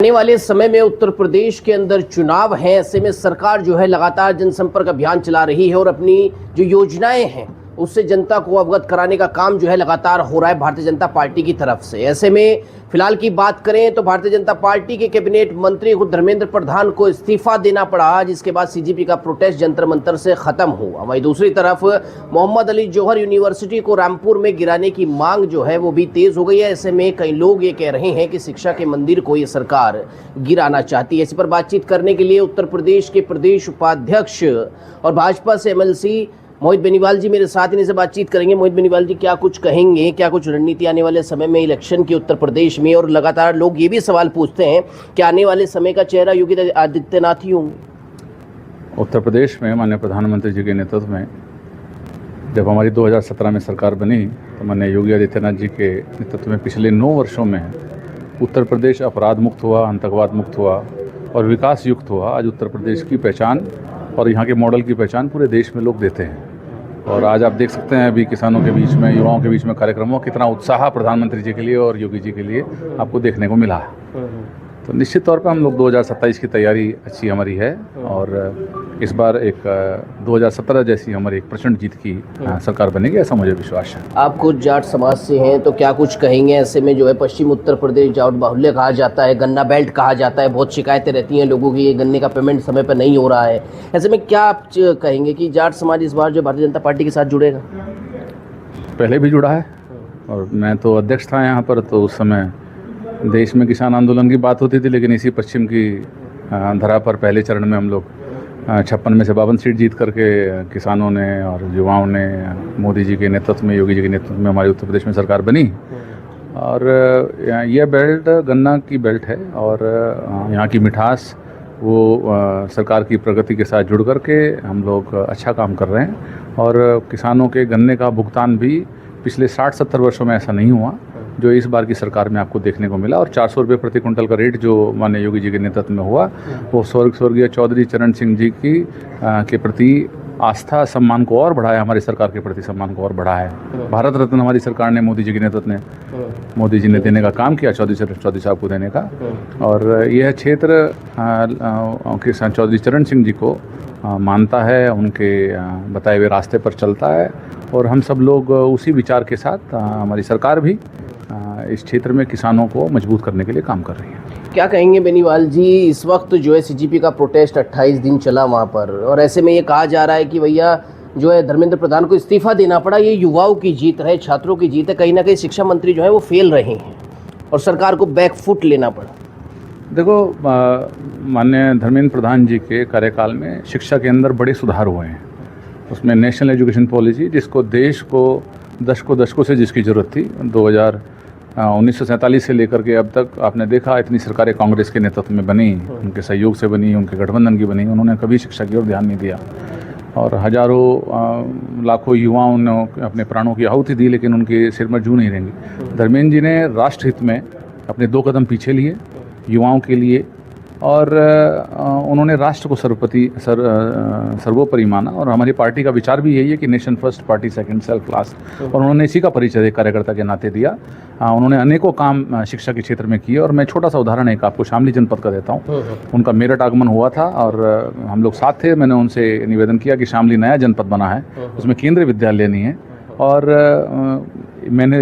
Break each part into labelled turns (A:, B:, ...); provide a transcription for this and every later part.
A: आने वाले समय में उत्तर प्रदेश के अंदर चुनाव है, ऐसे में सरकार जो है लगातार जनसंपर्क अभियान चला रही है और अपनी जो योजनाएं हैं उससे जनता को अवगत कराने का काम जो है लगातार हो रहा है भारतीय जनता पार्टी की तरफ से। ऐसे में फिलहाल की बात करें तो भारतीय जनता पार्टी के कैबिनेट मंत्री खुद धर्मेंद्र प्रधान को इस्तीफा देना पड़ा, जिसके बाद सीजीपी का प्रोटेस्ट जंतर मंतर से खत्म हुआ। वहीं दूसरी तरफ मोहम्मद अली जौहर यूनिवर्सिटी को रामपुर में गिराने की मांग जो है वो भी तेज हो गई है। ऐसे में कई लोग ये कह रहे हैं कि शिक्षा के मंदिर को ये सरकार गिराना चाहती है। इस पर बातचीत करने के लिए उत्तर प्रदेश के प्रदेश उपाध्यक्ष और भाजपा से एमएलसी मोहित बेनीवाल जी मेरे साथ इन्हीं से बातचीत करेंगे। मोहित बेनीवाल जी, क्या कुछ कहेंगे, क्या कुछ रणनीति आने वाले समय में इलेक्शन की उत्तर प्रदेश में? और लगातार लोग ये भी सवाल पूछते हैं कि आने वाले समय का चेहरा योगी आदित्यनाथ ही होंगे।
B: उत्तर प्रदेश में माननीय प्रधानमंत्री जी के नेतृत्व में जब हमारी 2017 में सरकार बनी तो माननीय योगी आदित्यनाथ जी के नेतृत्व में पिछले 9 वर्षों में उत्तर प्रदेश अपराध मुक्त हुआ, आतंकवाद मुक्त हुआ और विकास युक्त हुआ। आज उत्तर प्रदेश की पहचान और यहाँ के मॉडल की पहचान पूरे देश में लोग देते हैं। और आज आप देख सकते हैं अभी किसानों के बीच में, युवाओं के बीच में कार्यक्रमों कितना उत्साह प्रधानमंत्री जी के लिए और योगी जी के लिए आपको देखने को मिला है। तो निश्चित तौर पर हम लोग 2027 की तैयारी अच्छी हमारी है और इस बार एक 2017 जैसी हमारी एक प्रचंड जीत की सरकार बनेगी, ऐसा मुझे विश्वास है।
A: आप खुद जाट समाज से हैं तो क्या कुछ कहेंगे? ऐसे में जो है पश्चिम उत्तर प्रदेश जाट बाहुल्य कहा जाता है, गन्ना बेल्ट कहा जाता है, बहुत शिकायतें रहती हैं लोगों की, ये गन्ने का पेमेंट समय पर नहीं हो रहा है। ऐसे में क्या आप कहेंगे कि जाट समाज इस बार जो भारतीय जनता पार्टी के साथ जुड़ेगा?
B: पहले भी जुड़ा है और मैं तो अध्यक्ष था यहाँ पर, तो उस समय देश में किसान आंदोलन की बात होती थी, लेकिन इसी पश्चिम की धरा पर पहले चरण में हम लोग 56 में से 52 सीट जीत करके किसानों ने और युवाओं ने मोदी जी के नेतृत्व में, योगी जी के नेतृत्व में हमारे उत्तर प्रदेश में सरकार बनी। और यह बेल्ट गन्ना की बेल्ट है और यहाँ की मिठास वो सरकार की प्रगति के साथ जुड़ करके हम लोग अच्छा काम कर रहे हैं। और किसानों के गन्ने का भुगतान भी पिछले 60-70 वर्षों में ऐसा नहीं हुआ जो इस बार की सरकार में आपको देखने को मिला। और 400 रुपये प्रति कुंटल का रेट जो माननीय योगी जी के नेतृत्व में हुआ वो स्वर्गीय चौधरी चरण सिंह जी की के प्रति आस्था, सम्मान को और बढ़ाया, हमारी सरकार के प्रति सम्मान को और बढ़ाया। भारत रत्न हमारी सरकार ने, मोदी जी के नेतृत्व ने, मोदी जी ने देने का काम किया, चौधरी साहब को देने का। और यह क्षेत्र किसान चौधरी चरण सिंह जी को मानता है, उनके बताए हुए रास्ते पर चलता है और हम सब लोग उसी विचार के साथ हमारी सरकार भी इस क्षेत्र में किसानों को मजबूत करने के लिए काम कर रही है।
A: क्या कहेंगे बेनीवाल जी, इस वक्त जो है सीजीपी का प्रोटेस्ट 28 दिन चला वहाँ पर और ऐसे में ये कहा जा रहा है कि भैया जो है धर्मेंद्र प्रधान को इस्तीफा देना पड़ा, ये युवाओं की जीत है, छात्रों की जीत है। कहीं ना कहीं शिक्षा मंत्री जो है वो फेल रहे हैं और सरकार को बैकफुट लेना पड़ा।
B: देखो, माननीय धर्मेंद्र प्रधान जी के कार्यकाल में शिक्षा के अंदर बड़े सुधार हुए हैं। उसमें नेशनल एजुकेशन पॉलिसी, जिसको देश को दशकों से जिसकी ज़रूरत थी, 1947 से लेकर के अब तक आपने देखा इतनी सरकारें कांग्रेस के नेतृत्व में बनी, उनके सहयोग से बनी, उनके गठबंधन की बनी, उन्होंने कभी शिक्षा की ओर ध्यान नहीं दिया। और हजारों लाखों युवाओं ने अपने प्राणों की आहुति दी, लेकिन उनके सिर में जू नहीं रहेंगी। धर्मेंद्र जी ने राष्ट्रहित में अपने 2 कदम पीछे लिए युवाओं के लिए और उन्होंने राष्ट्र को सर्वोपरि माना। और हमारी पार्टी का विचार भी यही है कि nation first, party second, self last. और उन्होंने इसी का परिचय एक कार्यकर्ता के नाते दिया। उन्होंने अनेकों काम शिक्षा के क्षेत्र में किए और मैं छोटा सा उदाहरण एक आपको शामली जनपद का देता हूँ। उनका मेरठ आगमन हुआ था और हम लोग साथ थे। मैंने उनसे निवेदन किया कि शामली नया जनपद बना है, उसमें केंद्रीय विद्यालय नहीं है। और मैंने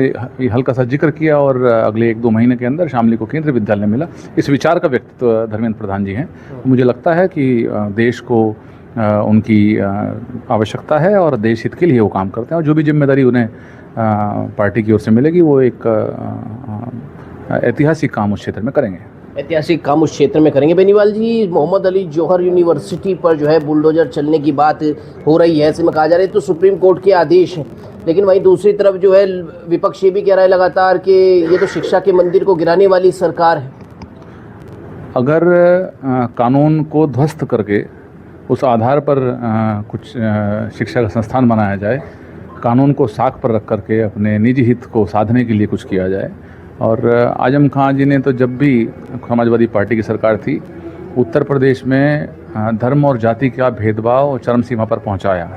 B: हल्का सा जिक्र किया और अगले 1-2 महीने के अंदर शामली को केंद्रीय विद्यालय मिला। इस विचार का व्यक्तित्व धर्मेंद्र प्रधान जी हैं। मुझे लगता है कि देश को उनकी आवश्यकता है और देश हित के लिए वो काम करते हैं और जो भी जिम्मेदारी उन्हें पार्टी की ओर से मिलेगी वो एक ऐतिहासिक काम उस क्षेत्र में करेंगे।
A: ऐतिहासिक काम उस क्षेत्र में करेंगे। बेनीवाल जी, मोहम्मद अली जौहर यूनिवर्सिटी पर जो है बुलडोजर चलने की बात हो रही है, ऐसे में कहा जा रहा है तो सुप्रीम कोर्ट के आदेश हैं, लेकिन वहीं दूसरी तरफ जो है विपक्ष ये भी कह रहा है लगातार कि ये तो शिक्षा के मंदिर को गिराने वाली सरकार है।
B: अगर कानून को ध्वस्त करके उस आधार पर कुछ शिक्षा का संस्थान बनाया जाए, कानून को साख पर रख करके अपने निजी हित को साधने के लिए कुछ किया जाए। और आजम खान जी ने तो जब भी समाजवादी पार्टी की सरकार थी, उत्तर प्रदेश में धर्म और जाति का भेदभाव चरम सीमा पर पहुंचाया।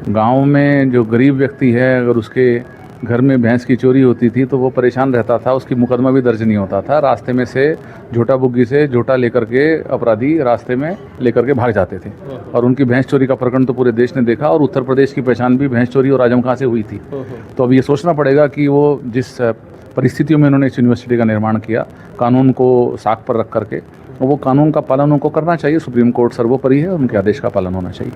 B: गांव में जो गरीब व्यक्ति है, अगर उसके घर में भैंस की चोरी होती थी तो वो परेशान रहता था, उसकी मुकदमा भी दर्ज नहीं होता था। रास्ते में से झोटा बुग्गी से झोटा लेकर के अपराधी रास्ते में लेकर के भाग जाते थे और उनकी भैंस चोरी का प्रकरण तो पूरे देश ने देखा और उत्तर प्रदेश की पहचान भी भैंस चोरी और आजम खां से हुई थी। तो अब ये सोचना पड़ेगा कि वो जिस परिस्थितियों में उन्होंने इस यूनिवर्सिटी का निर्माण किया, कानून को साख पर रख करके, वो कानून का पालन उनको करना चाहिए। सुप्रीम कोर्ट सर्वोपरि है, उनके आदेश का पालन होना चाहिए।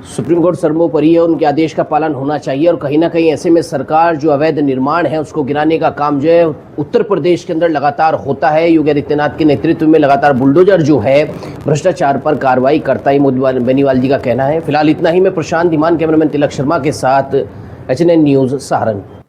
A: सुप्रीम कोर्ट सर्वोपरि है, उनके आदेश का पालन होना चाहिए। और कहीं ना कहीं ऐसे में सरकार जो अवैध निर्माण है उसको गिराने का काम जो है उत्तर प्रदेश के अंदर लगातार होता है। योगी आदित्यनाथ के नेतृत्व में लगातार बुलडोजर जो है भ्रष्टाचार पर कार्रवाई करता है, मोदी बेनीवाल जी का कहना है। फिलहाल इतना ही। मैं प्रशांत धीमान, कैमरामैन तिलक शर्मा के साथ HNN न्यूज़ सहारनपुर।